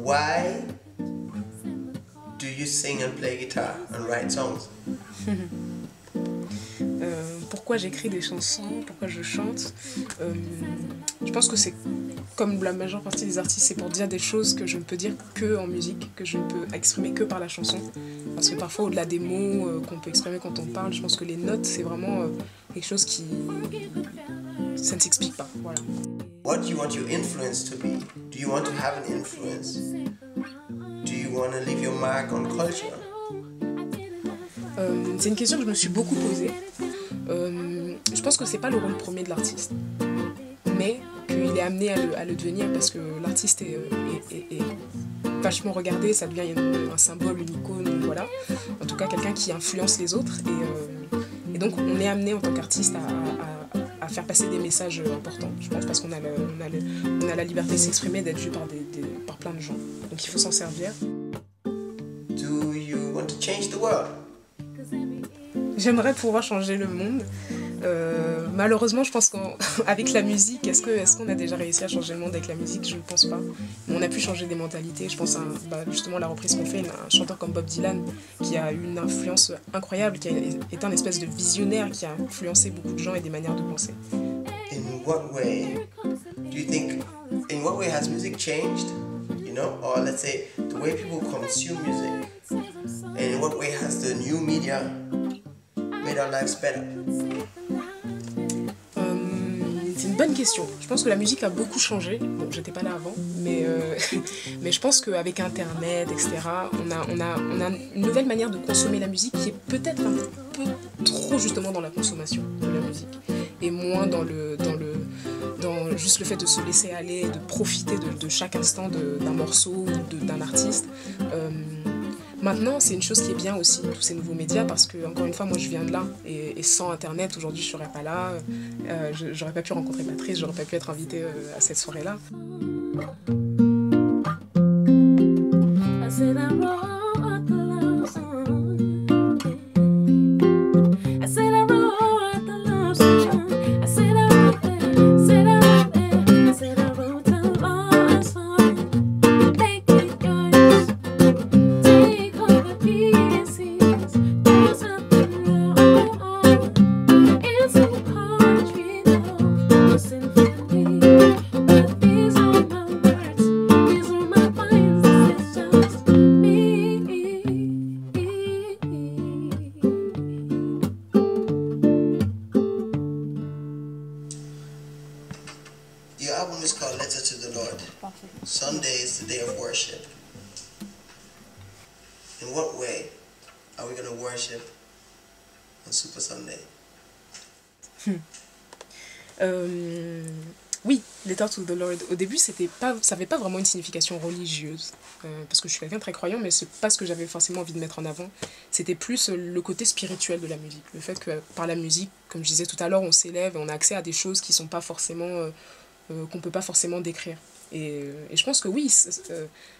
why do you sing and play guitar and write songs? Pourquoi j'écris des chansons, pourquoi je chante. Je pense que c'est comme la majeure partie des artistes, c'est pour dire des choses que je ne peux dire que en musique, que je ne peux exprimer que par la chanson. Parce que parfois, au-delà des mots qu'on peut exprimer quand on parle, je pense que les notes, c'est vraiment quelque chose qui... ça ne s'explique pas. Voilà. What do you want your influence to be? Do you want to have an influence? Do you want to leave your mark on culture? C'est une question que je me suis beaucoup posée. Je pense que c'est pas le rôle premier de l'artiste, mais qu'il est amené à le devenir parce que l'artiste est vachement regardé, ça devient un symbole, une icône, voilà. En tout cas, quelqu'un qui influence les autres. Et donc, on est amené en tant qu'artiste à faire passer des messages importants, je pense, parce qu'on a la liberté de s'exprimer, d'être vu par plein de gens. Donc, il faut s'en servir. Do you want to change the world? J'aimerais pouvoir changer le monde. Malheureusement, je pense qu'avec la musique, est-ce qu'on a déjà réussi à changer le monde avec la musique? Je ne pense pas. Mais on a pu changer des mentalités. Je pense à justement la reprise qu'on fait, un chanteur comme Bob Dylan, qui a eu une influence incroyable, qui est un espèce de visionnaire, qui a influencé beaucoup de gens et des manières de penser. In what way do you think, in what way has music changed? You know, or let's say the way people consume music. And in what way has the new media made our lives better? C'est une bonne question. Je pense que la musique a beaucoup changé. Bon, j'étais pas là avant, mais je pense qu'avec Internet, etc., on a une nouvelle manière de consommer la musique qui est peut-être un peu trop justement dans la consommation de la musique et moins dans juste le fait de se laisser aller, de profiter de chaque instant d'un morceau ou d'un artiste. Maintenant, c'est une chose qui est bien aussi, tous ces nouveaux médias, parce que, encore une fois, moi je viens de là, et sans Internet, aujourd'hui je serais pas là, j'aurais pas pu rencontrer Patrice, j'aurais pas pu être invitée à cette soirée-là. Your album is called Letter to the Lord. Sunday is the day of worship. In what way are we going to worship on Super Sunday? Oui, Letter to the Lord. Au début, ça n'avait pas vraiment une signification religieuse, parce que je suis quelqu'un de très croyant, mais c'est pas ce que j'avais forcément envie de mettre en avant. C'était plus le côté spirituel de la musique. Le fait que par la musique, comme je disais tout à l'heure, on s'élève et on a accès à des choses qui sont pas forcément... qu'on peut pas forcément décrire. Et je pense que oui,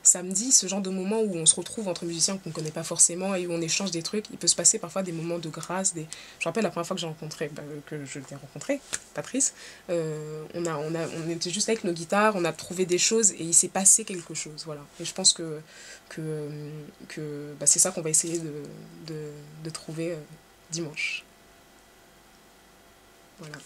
samedi, ce genre de moment où on se retrouve entre musiciens qu'on ne connaît pas forcément et où on échange des trucs, il peut se passer parfois des moments de grâce. Je me rappelle la première fois que je l'ai rencontré, Patrice, on était juste avec nos guitares, on a trouvé des choses et il s'est passé quelque chose. Voilà. Et je pense que c'est ça qu'on va essayer de trouver dimanche. Voilà.